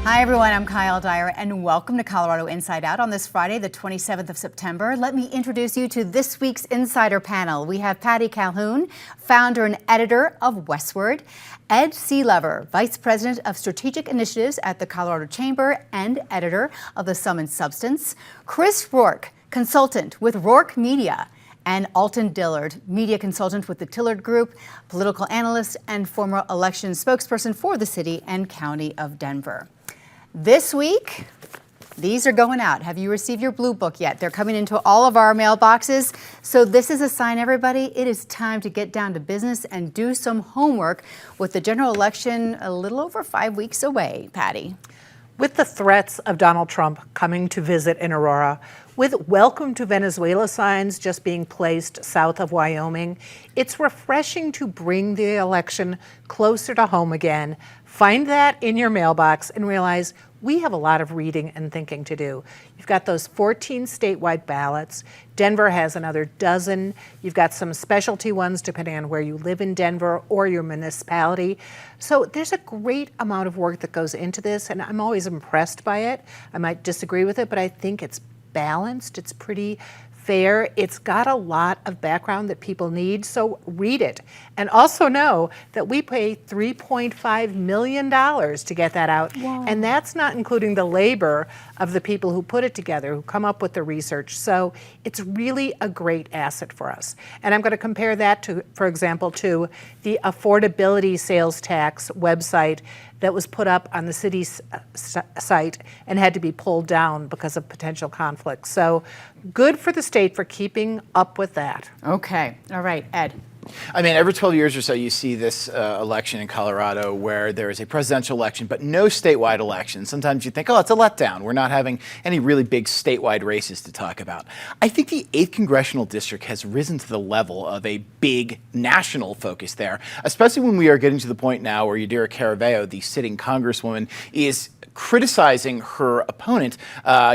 Hi everyone, I'm Kyle Dyer and welcome to Colorado Inside Out on this Friday, the 27th of September. Let me introduce you to this week's Insider panel. We have Patty Calhoun, founder and editor of Westward, Ed Sealover, Vice President of Strategic Initiatives at the Colorado Chamber and editor of The Sum and Substance, Chris Rourke, consultant with Rourke Media, and Alton Dillard, media consultant with the Dillard Group, political analyst and former election spokesperson for the city and county of Denver. This week, these are going out. Have you received your blue book yet? They're coming into all of our mailboxes. So this is a sign, everybody, it is time to get down to business and do some homework with the general election a little over 5 weeks away. Patty. With the threats of Donald Trump coming to visit in Aurora, with welcome to Venezuela signs just being placed south of Wyoming, it's refreshing to bring the election closer to home again. Find that in your mailbox and realize we have a lot of reading and thinking to do. You've got those 14 statewide ballots. Denver has another dozen. You've got some specialty ones depending on where you live in Denver or your municipality. So there's a great amount of work that goes into this, and I'm always impressed by it. I might disagree with it, but I think it's balanced. It's pretty fair. It's got a lot of background that people need, so read it. And also know that we pay $3.5 million to get that out. Wow. And that's not including the labor of the people who put it together, who come up with the research. So it's really a great asset for us. And I'm going to compare that to, for example, to the affordability sales tax website that was put up on the city's site and had to be pulled down because of potential conflict. So good for the state for keeping up with that. Okay. All right, Ed. I mean, every 12 years or so, you see this election in Colorado where there is a presidential election, but no statewide election. Sometimes you think, oh, it's a letdown. We're not having any really big statewide races to talk about. I think the 8th Congressional District has risen to the level of a big national focus there, especially when we are getting to the point now where Yadira Caraveo, the sitting congresswoman, is criticizing her opponent,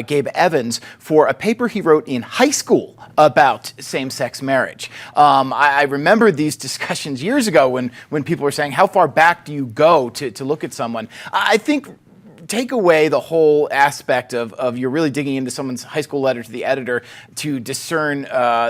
Gabe Evans, for a paper he wrote in high school about same-sex marriage. I remember these discussions years ago when people were saying, how far back do you go to look at someone? I think take away the whole aspect of you're really digging into someone's high school letter to the editor to discern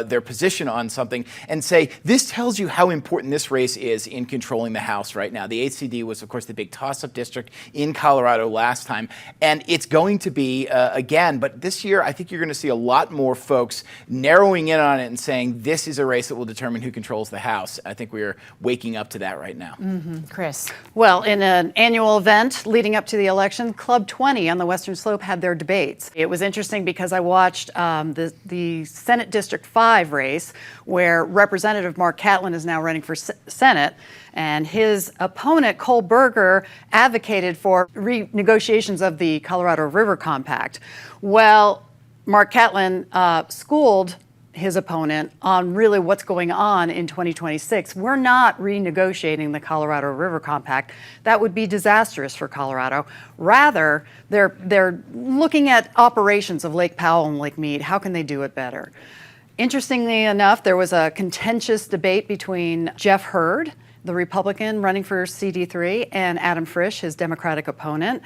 their position on something and say, this tells you how important this race is in controlling the House right now. The HCD was, of course, the big toss-up district in Colorado last time, and it's going to be again, but this year I think you're going to see a lot more folks narrowing in on it and saying, this is a race that will determine who controls the House. I think we are waking up to that right now. Mm-hmm. Chris. Well, in an annual event leading up to the election, Club 20 on the Western Slope had their debates. It was interesting because I watched the Senate District 5 race where Representative Mark Catlin is now running for Senate, and his opponent, Cole Berger, advocated for renegotiations of the Colorado River Compact. Well, Mark Catlin schooled his opponent on really what's going on in 2026. We're not renegotiating the Colorado River Compact. That would be disastrous for Colorado. Rather, they're looking at operations of Lake Powell and Lake Mead. How can they do it better? Interestingly enough, there was a contentious debate between Jeff Hurd, the Republican running for CD3, and Adam Frisch, his Democratic opponent.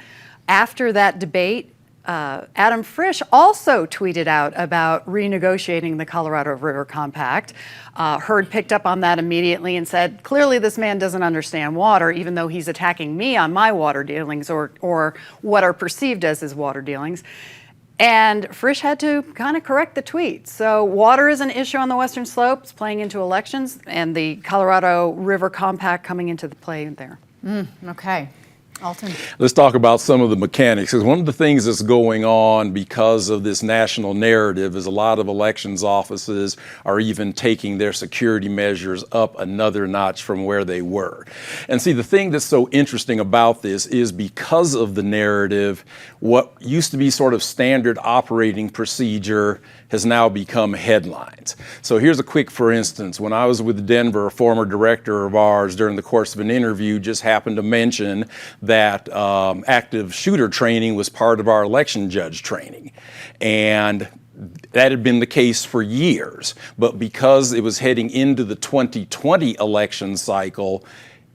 After that debate, Adam Frisch also tweeted out about renegotiating the Colorado River Compact. Hurd picked up on that immediately and said, clearly this man doesn't understand water, even though he's attacking me on my water dealings or what are perceived as his water dealings. And Frisch had to kind of correct the tweet. So water is an issue on the Western Slopes playing into elections, and the Colorado River Compact coming into the play there. Okay. Alton. Let's talk about some of the mechanics. Because one of the things that's going on because of this national narrative is a lot of elections offices are even taking their security measures up another notch from where they were. And see, the thing that's so interesting about this is because of the narrative, what used to be sort of standard operating procedure has now become headlines. So here's a quick for instance. When I was with Denver, a former director of ours during the course of an interview just happened to mention that active shooter training was part of our election judge training. And that had been the case for years. But because it was heading into the 2020 election cycle,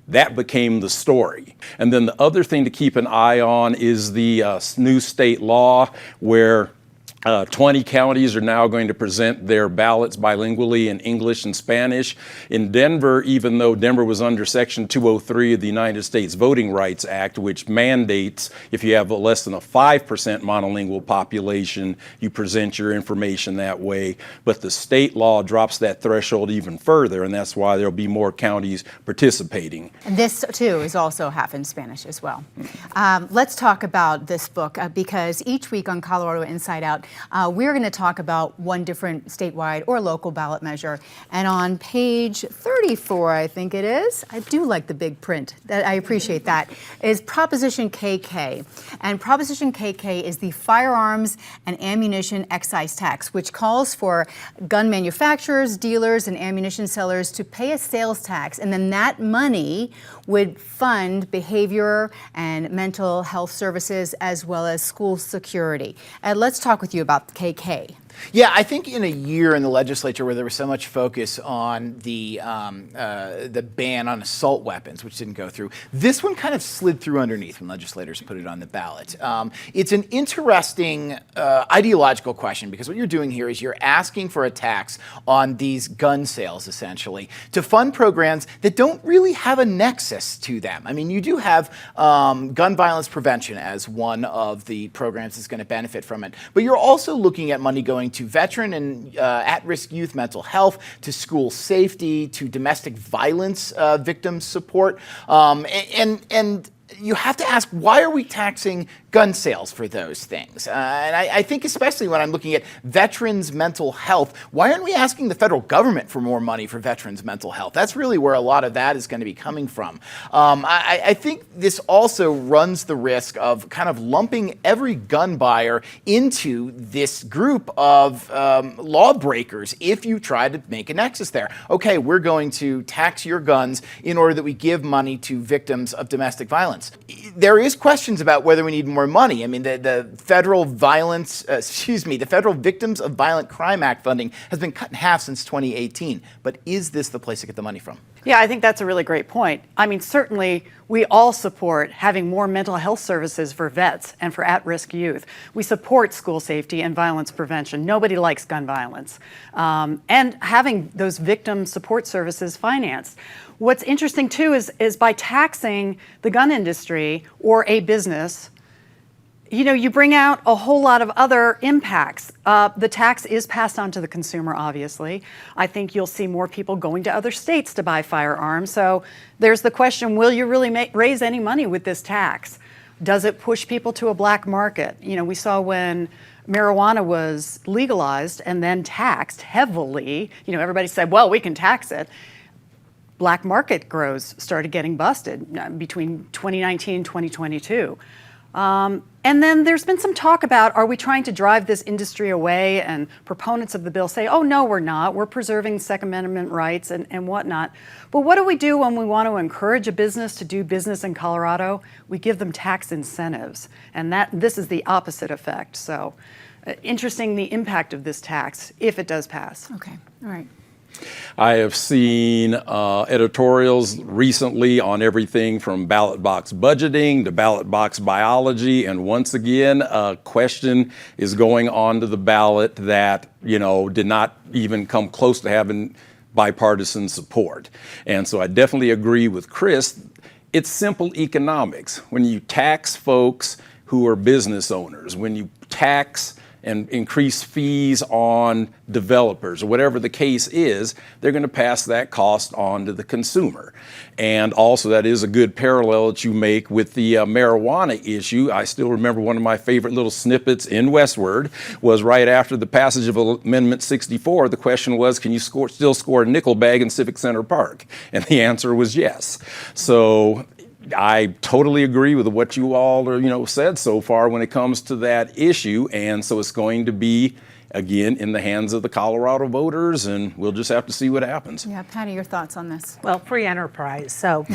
That became the story. And then the other thing to keep an eye on is the new state law where 20 counties are now going to present their ballots bilingually in English and Spanish. In Denver, even though Denver was under Section 203 of the United States Voting Rights Act, which mandates if you have less than a 5% monolingual population, you present your information that way. But the state law drops that threshold even further, and that's why there'll be more counties participating. And this, too, is also half in Spanish as well. Let's talk about this book because each week on Colorado Inside Out, we're going to talk about one different statewide or local ballot measure. And on page 34, I think it is, I do like the big print, I appreciate that, is Proposition KK. And Proposition KK is the firearms and ammunition excise tax, which calls for gun manufacturers, dealers, and ammunition sellers to pay a sales tax. And then that money would fund behavior and mental health services as well as school security. And let's talk with you about KK. Yeah, I think in a year in the legislature where there was so much focus on the ban on assault weapons, which didn't go through, this one kind of slid through underneath when legislators put it on the ballot. It's an interesting ideological question because what you're doing here is you're asking for a tax on these gun sales, essentially, to fund programs that don't really have a nexus to them. I mean, you do have gun violence prevention as one of the programs that's going to benefit from it, but you're also looking at money going to veteran and at-risk youth mental health, to school safety, to domestic violence victims support, and you have to ask, why are we taxing gun sales for those things? And I think especially when I'm looking at veterans' mental health, why aren't we asking the federal government for more money for veterans' mental health? That's really where a lot of that is going to be coming from. I think this also runs the risk of kind of lumping every gun buyer into this group of lawbreakers if you try to make a nexus there. Okay, we're going to tax your guns in order that we give money to victims of domestic violence. There is questions about whether we need more money. I mean, the federal the Federal Victims of Violent Crime Act funding has been cut in half since 2018. But is this the place to get the money from? Yeah, I think that's a really great point. I mean, certainly we all support having more mental health services for vets and for at-risk youth. We support school safety and violence prevention. Nobody likes gun violence. And having those victim support services financed. What's interesting, too, is by taxing the gun industry or a business, you bring out a whole lot of other impacts. The tax is passed on to the consumer, obviously. I think you'll see more people going to other states to buy firearms. So there's the question, will you really raise any money with this tax? Does it push people to a black market? We saw when marijuana was legalized and then taxed heavily, everybody said, well, we can tax it. Black market grows started getting busted between 2019 and 2022. And then there's been some talk about, are we trying to drive this industry away? And proponents of the bill say, oh, no, we're not. We're preserving Second Amendment rights and whatnot. But what do we do when we want to encourage a business to do business in Colorado? We give them tax incentives. And this is the opposite effect. So interesting the impact of this tax, if it does pass. Okay, all right. I have seen editorials recently on everything from ballot box budgeting to ballot box biology, and once again, a question is going onto the ballot that, did not even come close to having bipartisan support. And so I definitely agree with Chris. It's simple economics. When you tax folks who are business owners, when you tax and increase fees on developers, or whatever the case is, they're going to pass that cost on to the consumer. And also that is a good parallel that you make with the marijuana issue. I still remember one of my favorite little snippets in Westward was right after the passage of Amendment 64, the question was, can you still score a nickel bag in Civic Center Park? And the answer was yes. So I totally agree with what you all are, said so far when it comes to that issue. And so it's going to be, again, in the hands of the Colorado voters, and we'll just have to see what happens. Yeah, Patty, your thoughts on this? Well, free enterprise. So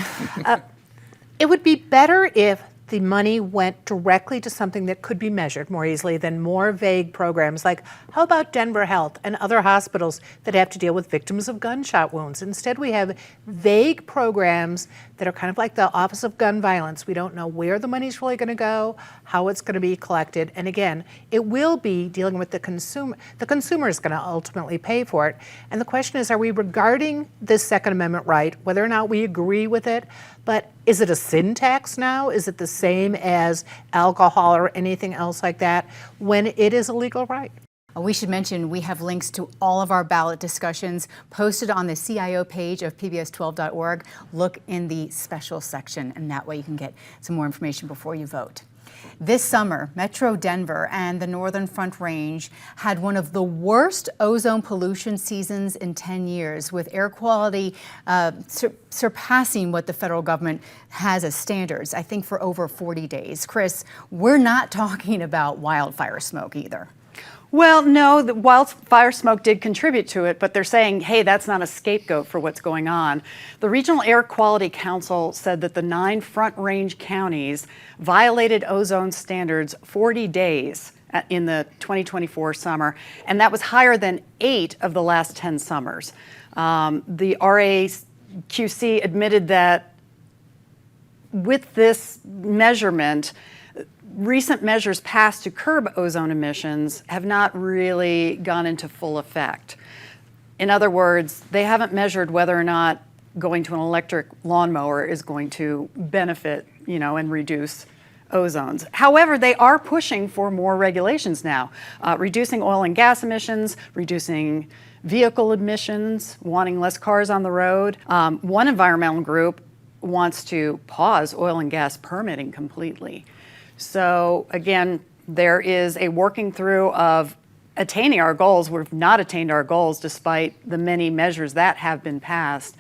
it would be better if the money went directly to something that could be measured more easily than more vague programs like, how about Denver Health and other hospitals that have to deal with victims of gunshot wounds? Instead, we have vague programs that are kind of like the Office of Gun Violence. We don't know where the money's really going to go, how it's going to be collected. And again, it will be dealing with the consumer. The consumer is going to ultimately pay for it. And the question is, are we regarding this Second Amendment right, whether or not we agree with it, but is it a sin tax now? Is it the same as alcohol or anything else like that when it is a legal right? We should mention we have links to all of our ballot discussions posted on the CIO page of pbs12.org. Look in the special section, and that way you can get some more information before you vote. This summer, Metro Denver and the Northern Front Range had one of the worst ozone pollution seasons in 10 years, with air quality surpassing what the federal government has as standards, I think for over 40 days. Chris, we're not talking about wildfire smoke either. Well, no, the wildfire smoke did contribute to it, but they're saying, hey, that's not a scapegoat for what's going on. The Regional Air Quality Council said that the 9 Front Range counties violated ozone standards 40 days in the 2024 summer, and that was higher than 8 of the last 10 summers. The RAQC admitted that with this measurement, recent measures passed to curb ozone emissions have not really gone into full effect. In other words, they haven't measured whether or not going to an electric lawnmower is going to benefit, and reduce ozones. However, they are pushing for more regulations now, reducing oil and gas emissions, reducing vehicle emissions, wanting less cars on the road. One environmental group wants to pause oil and gas permitting completely. So again, there is a working through of attaining our goals. We've not attained our goals despite the many measures that have been passed.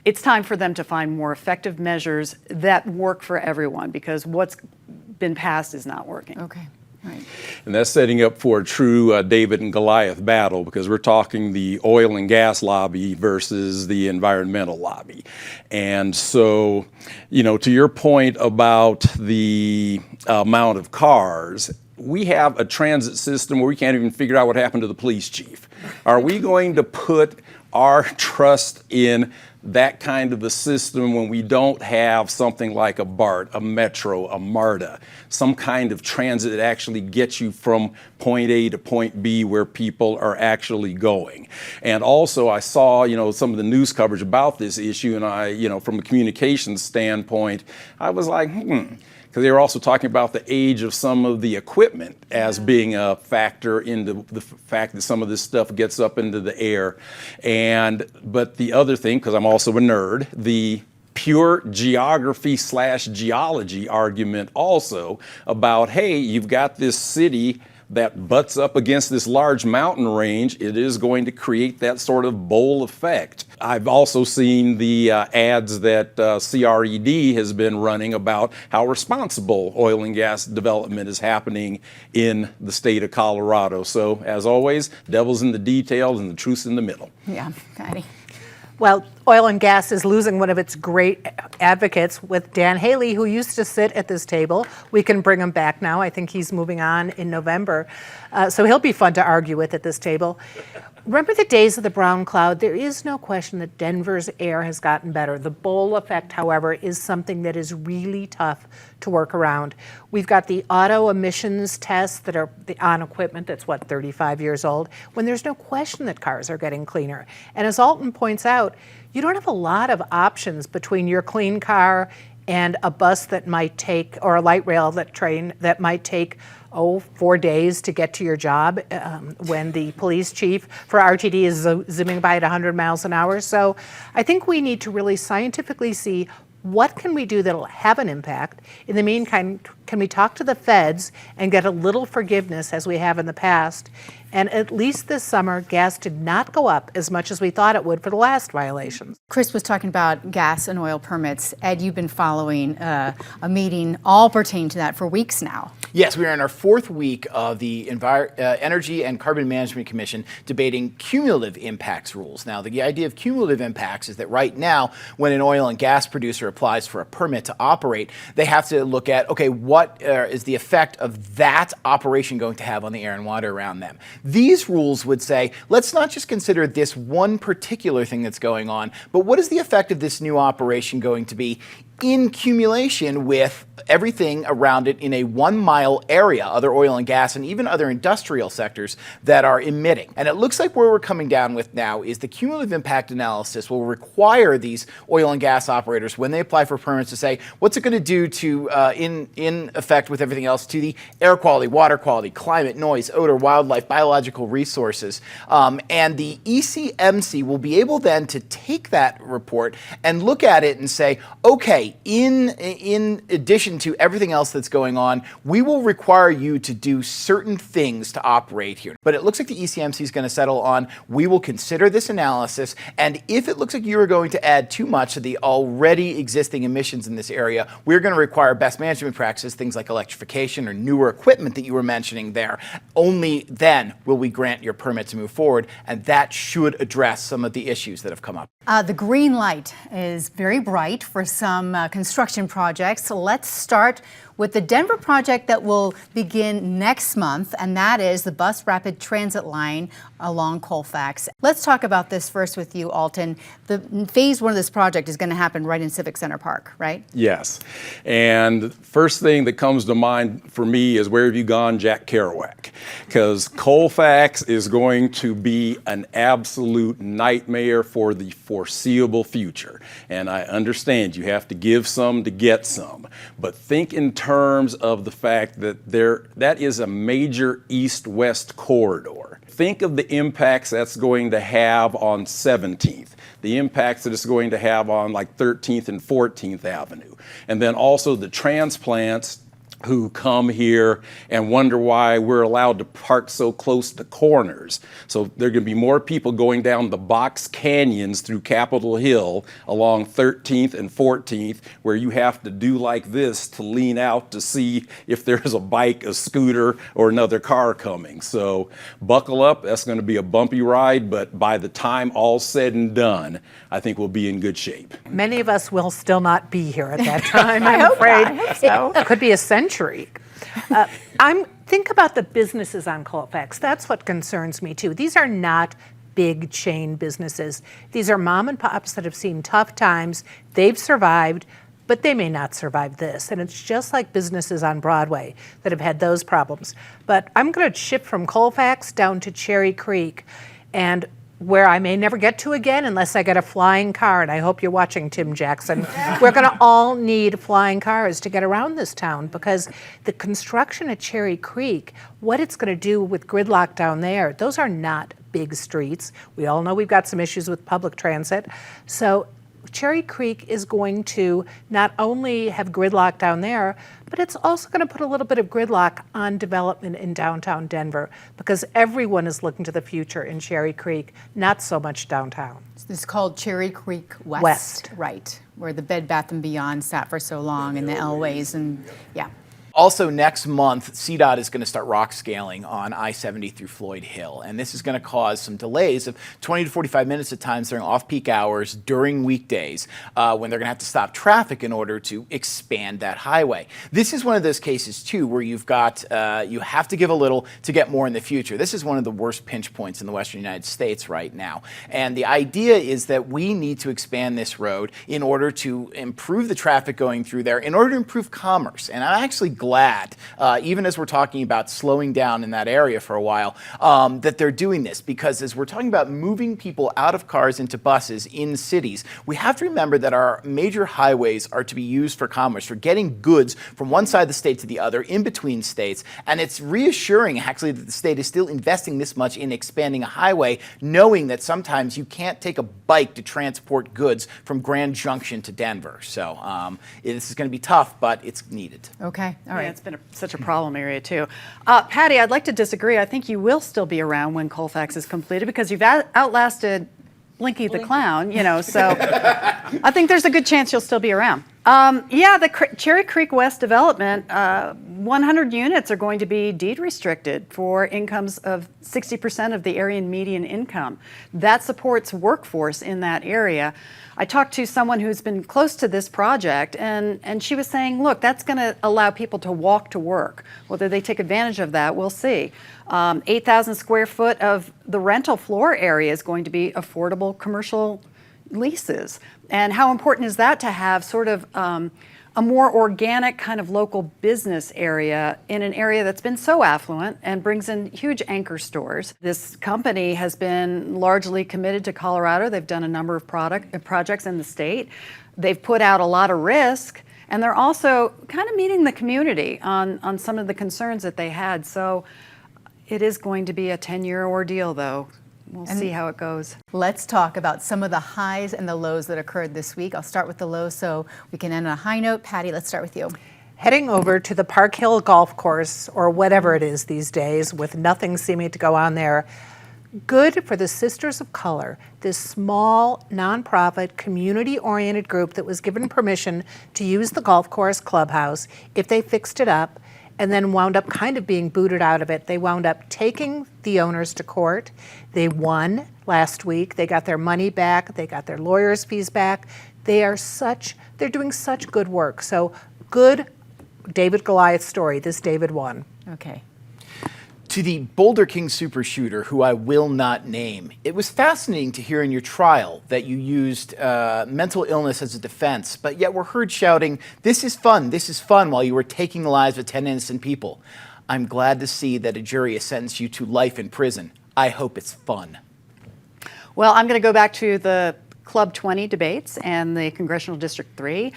It's time for them to find more effective measures that work for everyone, because what's been passed is not working. Okay. Right. And that's setting up for a true David and Goliath battle, because we're talking the oil and gas lobby versus the environmental lobby. And so, to your point about the amount of cars, we have a transit system where we can't even figure out what happened to the police chief. Are we going to put our trust in that kind of a system when we don't have something like a BART, a Metro, a MARTA, some kind of transit that actually gets you from point A to point B where people are actually going? And also I saw, some of the news coverage about this issue, and I, from a communications standpoint, I was like, because they were also talking about the age of some of the equipment as being a factor into the fact that some of this stuff gets up into the air. But the other thing, because I'm also a nerd, the pure geography/geology argument also about, hey, you've got this city that butts up against this large mountain range. It is going to create that sort of bowl effect. I've also seen the ads that CRED has been running about how responsible oil and gas development is happening in the state of Colorado. So, as always, devil's in the details and the truth's in the middle. Yeah, Patty. Well, oil and gas is losing one of its great advocates with Dan Haley, who used to sit at this table. We can bring him back now. I think he's moving on in November. So he'll be fun to argue with at this table. Remember the days of the brown cloud? There is no question that Denver's air has gotten better. The bowl effect, however, is something that is really tough to work around. We've got the auto emissions tests that are on equipment that's, 35 years old, when there's no question that cars are getting cleaner. And as Alton points out, you don't have a lot of options between your clean car and a bus that might take, or a light rail train that might take 4 days to get to your job when the police chief for RTD is zooming by at 100 miles an hour. So I think we need to really scientifically see what can we do that'll have an impact. In the meantime, can we talk to the feds and get a little forgiveness as we have in the past? And at least this summer, gas did not go up as much as we thought it would for the last violations. Chris was talking about gas and oil permits. Ed, you've been following a meeting all pertaining to that for weeks now. Yes, we are in our fourth week of the Energy and Carbon Management Commission debating cumulative impacts rules. Now, the idea of cumulative impacts is that right now, when an oil and gas producer applies for a permit to operate, they have to look at, okay, what is the effect of that operation going to have on the air and water around them? These rules would say, let's not just consider this one particular thing that's going on, but what is the effect of this new operation going to be in cumulation with everything around it in a 1 mile area, other oil and gas and even other industrial sectors that are emitting. And it looks like where we're coming down with now is the cumulative impact analysis will require these oil and gas operators, when they apply for permits, to say, what's it going to do to, in effect with everything else, to the air quality, water quality, climate, noise, odor, wildlife, biological resources. And the ECMC will be able then to take that report and look at it and say, okay, in addition to everything else that's going on, we will require you to do certain things to operate here. But it looks like the ECMC is going to settle on, we will consider this analysis, and if it looks like you are going to add too much to the already existing emissions in this area, we're going to require best management practices, things like electrification or newer equipment that you were mentioning there. Only then will we grant your permit to move forward, and that should address some of the issues that have come up. The green light is very bright for some construction projects. Let's start with the Denver project that will begin next month, and that is the bus rapid transit line along Colfax. Let's talk about this first with you, Alton. The phase one of this project is going to happen right in Civic Center Park, right? Yes. And first thing that comes to mind for me is, where have you gone, Jack Kerouac? Because Colfax is going to be an absolute nightmare for the foreseeable future. And I understand you have to give some to get some, but think in terms of the fact that that is a major east-west corridor. Think of the impacts that's going to have on 17th, the impacts that it's going to have on like 13th and 14th Avenue, and then also the transplants who come here and wonder why we're allowed to park so close to corners. So there are going to be more people going down the box canyons through Capitol Hill along 13th and 14th, where you have to do like this to lean out to see if there's a bike, a scooter, or another car coming. So buckle up. That's going to be a bumpy ride, but by the time all's said and done, I think we'll be in good shape. Many of us will still not be here at that time, I'm afraid. I hope so. It could be a century. Think about the businesses on Colfax. That's what concerns me too. These are not big chain businesses. These are mom and pops that have seen tough times. They've survived, but they may not survive this. And it's just like businesses on Broadway that have had those problems. But I'm going to ship from Colfax down to Cherry Creek, and where I may never get to again unless I get a flying car, and I hope you're watching, Tim Jackson. We're going to all need flying cars to get around this town, because the construction at Cherry Creek, what it's going to do with gridlock down there, those are not big streets. We all know we've got some issues with public transit. So Cherry Creek is going to not only have gridlock down there, but it's also going to put a little bit of gridlock on development in downtown Denver, because everyone is looking to the future in Cherry Creek, not so much downtown. It's called Cherry Creek West, West. Right, where the Bed Bath & Beyond sat for so long, and the Elways, and yeah. Also, next month, CDOT is going to start rock scaling on I-70 through Floyd Hill, and this is going to cause some delays of 20 to 45 minutes at times during off-peak hours during weekdays when they're going to have to stop traffic in order to expand that highway. This is one of those cases, too, where you've got, you have to give a little to get more in the future. This is one of the worst pinch points in the western United States right now, and the idea is that we need to expand this road in order to improve the traffic going through there, in order to improve commerce. And I'm actually glad, even as we're talking about slowing down in that area for a while, that they're doing this, because as we're talking about moving people out of cars into buses in cities, we have to remember that our major highways are to be used for commerce, for getting goods from one side of the state to the other, in between states, and it's reassuring actually that the state is still investing this much in expanding a highway, knowing that sometimes you can't take a bike to transport goods from Grand Junction to Denver. So this is going to be tough, but it's needed. Okay, all right. Yeah, it's been such a problem area too. Patty, I'd like to disagree. I think you will still be around when Colfax is completed because you've outlasted Blinky the Clown, so I think there's a good chance you'll still be around. The Cherry Creek West development, 100 units are going to be deed restricted for incomes of 60% of the area median income. That supports workforce in that area. I talked to someone who's been close to this project, and she was saying, look, that's going to allow people to walk to work. Whether they take advantage of that, we'll see. 8,000 square foot of the rental floor area is going to be affordable commercial leases. And how important is that to have sort of a more organic kind of local business area in an area that's been so affluent and brings in huge anchor stores. This company has been largely committed to Colorado. They've done a number of projects in the state. They've put out a lot of risk, and they're also kind of meeting the community on some of the concerns that they had. So it is going to be a 10-year ordeal, though. We'll see how it goes. Let's talk about some of the highs and the lows that occurred this week. I'll start with the lows so we can end on a high note. Patty, let's start with you. Heading over to the Park Hill Golf Course, or whatever it is these days, with nothing seeming to go on there. Good for the Sisters of Color, this small, nonprofit, community-oriented group that was given permission to use the golf course clubhouse if they fixed it up, and then wound up kind of being booted out of it. They wound up taking the owners to court. They won last week. They got their money back. They got their lawyers' fees back. They're doing such good work. So good David Goliath story. This David won. Okay. To the Boulder King super shooter, who I will not name, it was fascinating to hear in your trial that you used mental illness as a defense, but yet were heard shouting, this is fun, while you were taking the lives of 10 innocent people. I'm glad to see that a jury has sentenced you to life in prison. I hope it's fun. Well, I'm going to go back to the Club 20 debates and the Congressional District 3.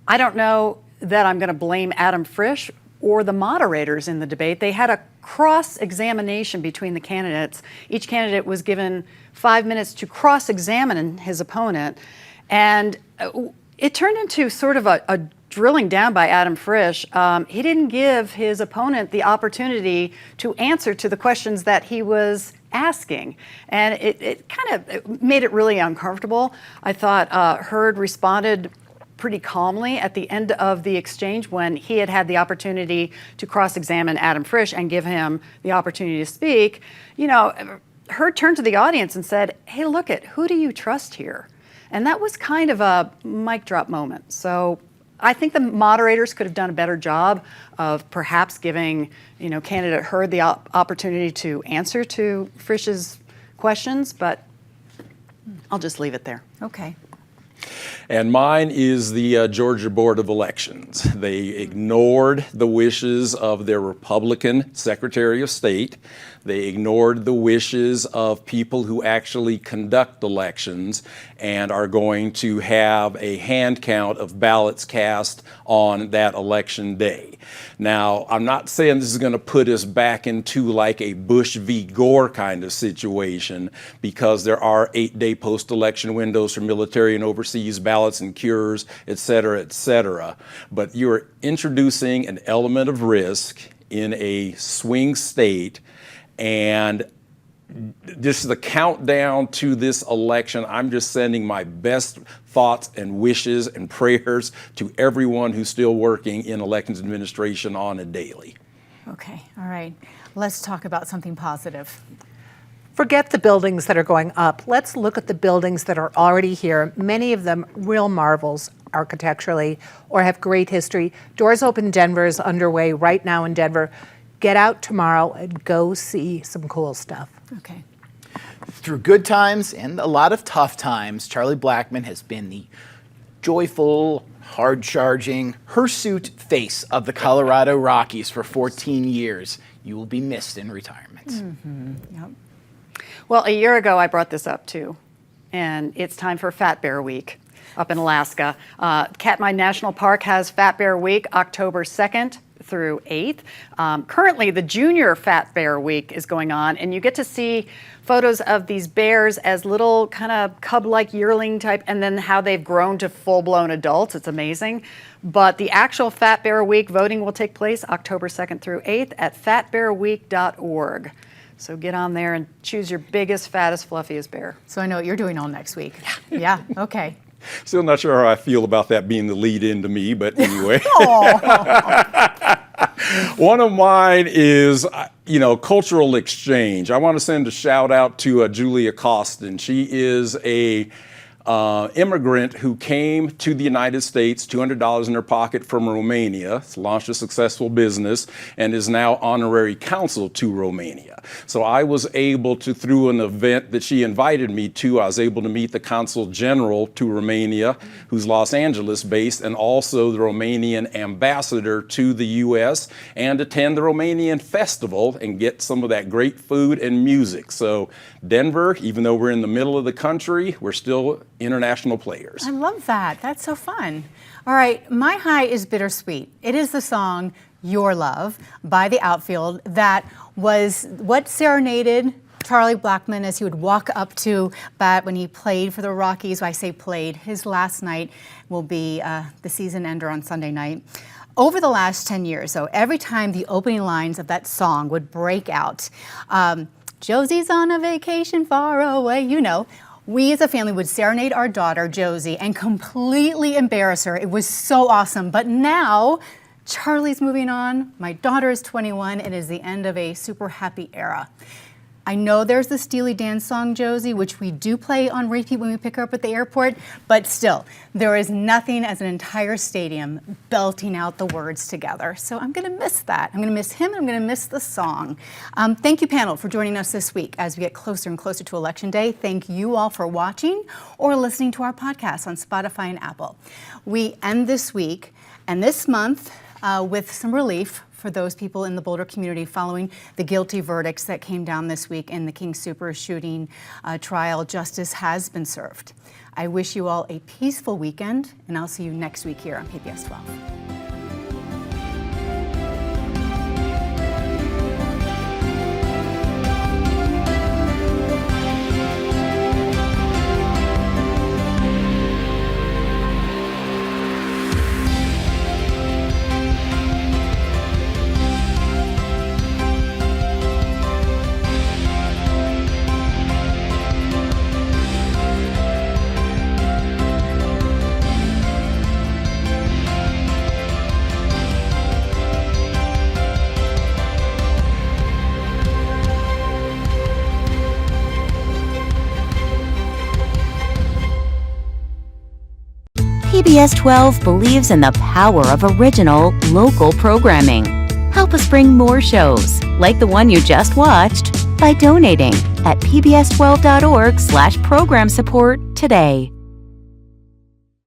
I don't know that I'm going to blame Adam Frisch or the moderators in the debate. They had a cross-examination between the candidates. Each candidate was given 5 minutes to cross-examine his opponent, and it turned into sort of a drilling down by Adam Frisch. He didn't give his opponent the opportunity to answer to the questions that he was asking, and it kind of made it really uncomfortable. I thought Hurd responded pretty calmly at the end of the exchange when he had the opportunity to cross-examine Adam Frisch and give him the opportunity to speak. Hurd turned to the audience and said, hey, look it, who do you trust here? And that was kind of a mic drop moment. So I think the moderators could have done a better job of perhaps giving, candidate Hurd the opportunity to answer to Frisch's questions, but I'll just leave it there. Okay. And mine is the Georgia Board of Elections. They ignored the wishes of their Republican Secretary of State. They ignored the wishes of people who actually conduct elections and are going to have a hand count of ballots cast on that election day. Now, I'm not saying this is going to put us back into like a Bush v. Gore kind of situation, because there are 8-day post-election windows for military and overseas ballots and cures, et cetera, et cetera. But you're introducing an element of risk in a swing state, and this is the countdown to this election. I'm just sending my best thoughts and wishes and prayers to everyone who's still working in elections administration on a daily. Okay, all right. Let's talk about something positive. Forget the buildings that are going up. Let's look at the buildings that are already here, many of them real marvels architecturally or have great history. Doors Open Denver is underway right now in Denver. Get out tomorrow and go see some cool stuff. Okay. Through good times and a lot of tough times, Charlie Blackmon has been the joyful, hard-charging, hirsute face of the Colorado Rockies for 14 years. You will be missed in retirement. Mm-hmm. Yep. Well, a year ago I brought this up too, and it's time for Fat Bear Week up in Alaska. Katmai National Park has Fat Bear Week October 2nd through 8th. Currently, the Junior Fat Bear Week is going on, and you get to see photos of these bears as little kind of cub-like yearling type, and then how they've grown to full-blown adults. It's amazing. But the actual Fat Bear Week voting will take place October 2nd through 8th at fatbearweek.org. So get on there and choose your biggest, fattest, fluffiest bear. So I know what you're doing all next week. Yeah, okay. Still not sure how I feel about that being the lead in to me, but anyway. One of mine is, cultural exchange. I want to send a shout out to Julia Costin. She is a immigrant who came to the United States, $200 in her pocket from Romania, launched a successful business, and is now honorary consul to Romania. So I was able to, through an event that she invited me to, I was able to meet the consul general to Romania, who's Los Angeles based, and also the Romanian ambassador to the U.S., and attend the Romanian festival and get some of that great food and music. So Denver, even though we're in the middle of the country, we're still international players. I love that. That's so fun. All right, my high is bittersweet. It is the song Your Love by The Outfield that was what serenaded Charlie Blackmon as he would walk up to bat when he played for the Rockies. I say played. His last night will be the season ender on Sunday night. Over the last 10 years, though, every time the opening lines of that song would break out, Josie's on a vacation far away, we as a family would serenade our daughter, Josie, and completely embarrass her. It was so awesome. But now, Charlie's moving on. My daughter is 21. It is the end of a super happy era. I know there's the Steely Dan song, Josie, which we do play on repeat when we pick her up at the airport, but still, there is nothing as an entire stadium belting out the words together. So I'm gonna miss that. I'm gonna miss him, I'm gonna miss the song. Thank you, panel, for joining us this week as we get closer and closer to Election Day. Thank you all for watching or listening to our podcast on Spotify and Apple. We end this week and this month with some relief for those people in the Boulder community following the guilty verdicts that came down this week in the King Soopers shooting trial. Justice has been served. I wish you all a peaceful weekend, and I'll see you next week here on PBS 12. PBS 12 believes in the power of original, local programming. Help us bring more shows, like the one you just watched, by donating at pbs12.org/program support today.